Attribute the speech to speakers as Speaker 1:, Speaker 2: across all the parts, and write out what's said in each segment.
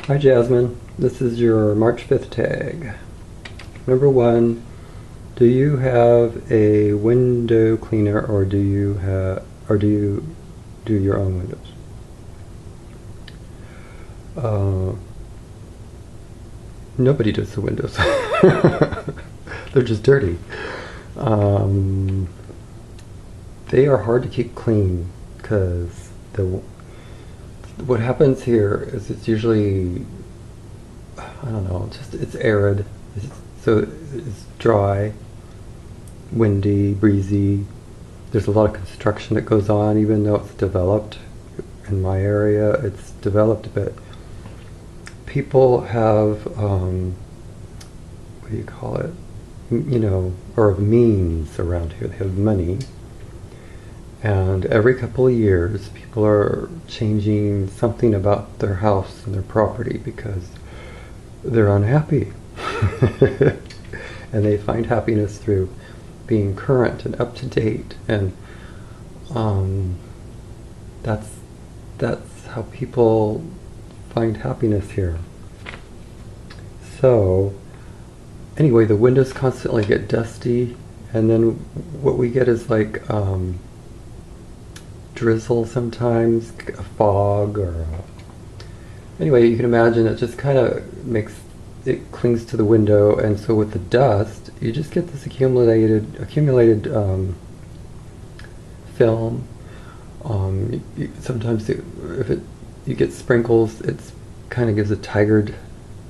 Speaker 1: Hi Jasmine, this is your March 5th tag. Number 1, do you have a window cleaner or do you do your own windows? Nobody does the windows. They're just dirty. They are hard to keep clean because what happens here is it's usually, I don't know, it's arid, so it's dry, windy, breezy. There's a lot of construction that goes on, even though it's developed. In my area, it's developed, but people have, what do you call it, or means around here. They have money. And every couple of years, people are changing something about their house and their property because they're unhappy. And they find happiness through being current and up to date. And that's how people find happiness here. So, anyway, the windows constantly get dusty. And then what we get is like drizzle sometimes, a fog, or anyway, you can imagine it just kind of it clings to the window, and so with the dust, you just get this accumulated film. Sometimes you get sprinkles, it's kind of gives a tiger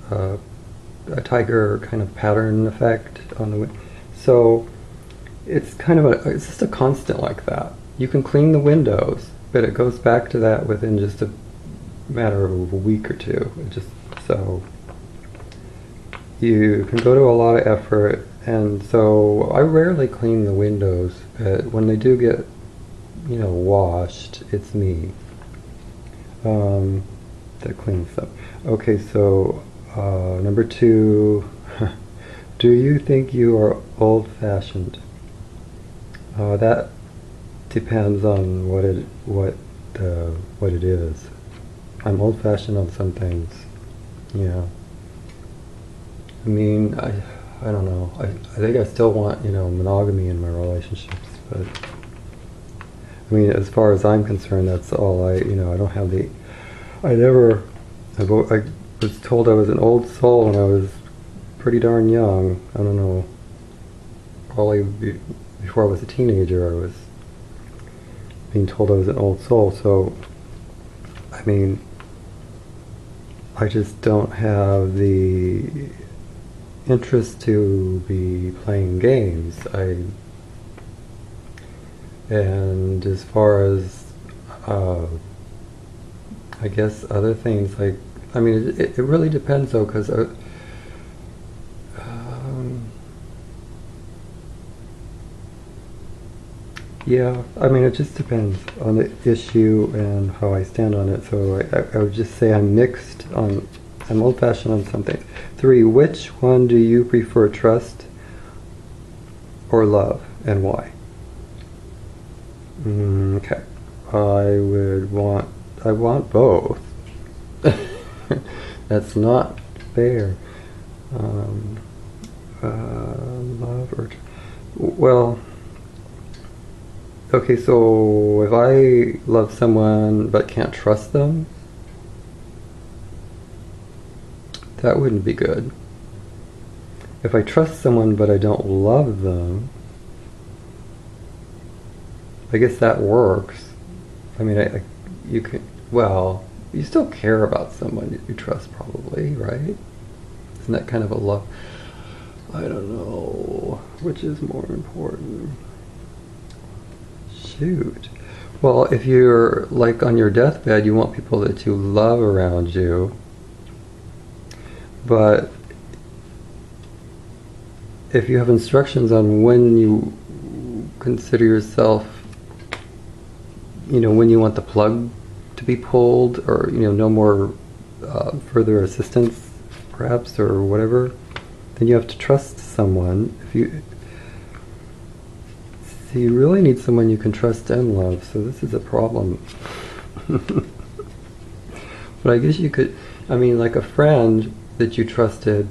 Speaker 1: kind of pattern effect on the window. So it's kind of it's just a constant like that. You can clean the windows, but it goes back to that within just a matter of a week or two. So you can go to a lot of effort, and so I rarely clean the windows, but when they do get, washed, it's me that cleans them. Okay, so number 2, do you think you are old-fashioned? That depends on what it is. I'm old-fashioned on some things. Yeah. I mean, I don't know. I think I still want monogamy in my relationships, but I mean, as far as I'm concerned, that's all I don't have the. I was told I was an old soul when I was pretty darn young. I don't know. Probably before I was a teenager, I was being told I was an old soul. So, I mean, I just don't have the interest to be playing games. And as far as I guess other things, like, I mean, it really depends though, because yeah, I mean, it just depends on the issue and how I stand on it. So I would just say I'm old-fashioned on something. 3, which one do you prefer, trust or love, and why? Okay, I want both. That's not fair. Love or well. Okay, so if I love someone but can't trust them, that wouldn't be good. If I trust someone but I don't love them, I guess that works. I mean, you still care about someone you trust probably, right? Isn't that kind of a love? I don't know. Which is more important? Shoot. Well, if you're like on your deathbed, you want people that you love around you. But if you have instructions on when you consider yourself, when you want the plug to be pulled, or no more further assistance, perhaps, or whatever, then you have to trust someone. So you really need someone you can trust and love. So this is a problem. But I guess you could, I mean, like a friend that you trusted,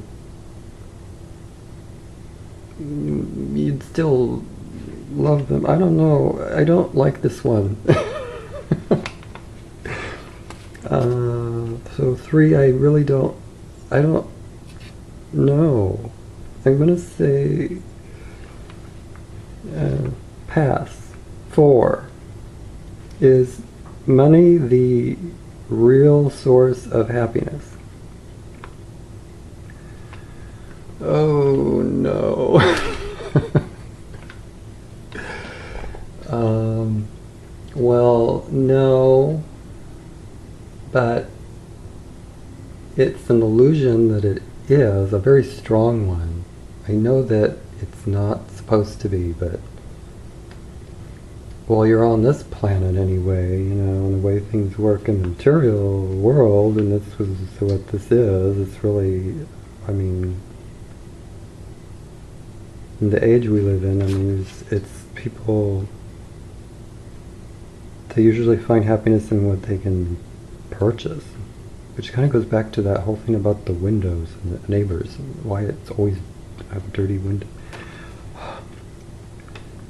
Speaker 1: you'd still love them. I don't know. I don't like this one. So 3, I really don't, I don't know. I'm gonna say pass. 4. Is money the real source of happiness? Oh no. Well, no, but it's an illusion that it is, a very strong one. I know that it's not supposed to be, but well, you're on this planet anyway, you know, and the way things work in the material world, and this was what this is, it's really, I mean, in the age we live in, I mean, it's people, they usually find happiness in what they can purchase, which kind of goes back to that whole thing about the windows and the neighbors, and why it's always have a dirty window.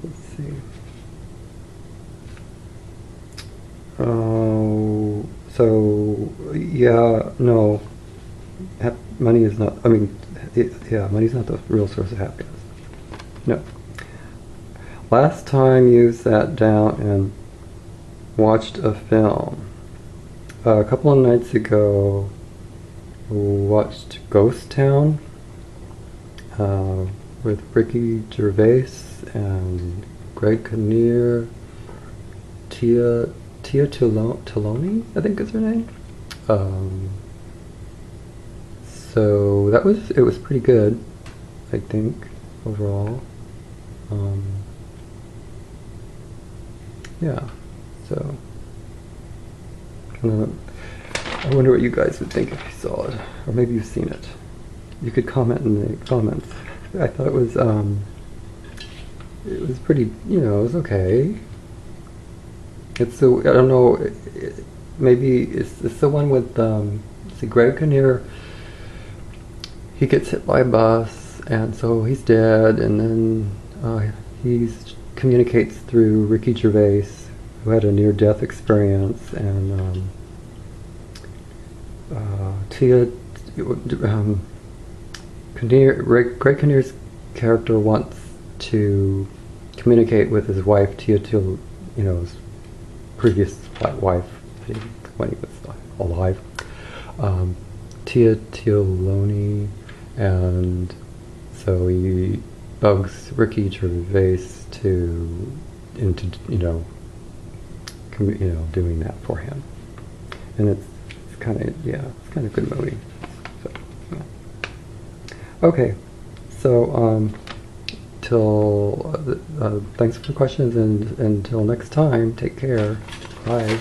Speaker 1: Let's see. Oh, so yeah, no, money is not. I mean, yeah, money's not the real source of happiness. No. Last time you sat down and watched a film, a couple of nights ago, watched Ghost Town with Ricky Gervais and Greg Kinnear, Tia Taloni, I think is her name. So it was pretty good, I think, overall. Yeah, so I wonder what you guys would think if you saw it, or maybe you've seen it. You could comment in the comments. I thought it was pretty, you know, it was okay. It's the, I don't know, maybe it's the one with, see, Greg Kinnear, he gets hit by a bus, and so he's dead, and then he communicates through Ricky Gervais, who had a near-death experience, and Greg Kinnear's character wants to communicate with his wife, you know, his previous wife, when he was alive, Tia Taloni, and so he bugs Ricky Gervais into doing that for him, and it's kind of it's kind of a good movie. So, yeah. Okay, so thanks for the questions, and until next time, take care. Bye.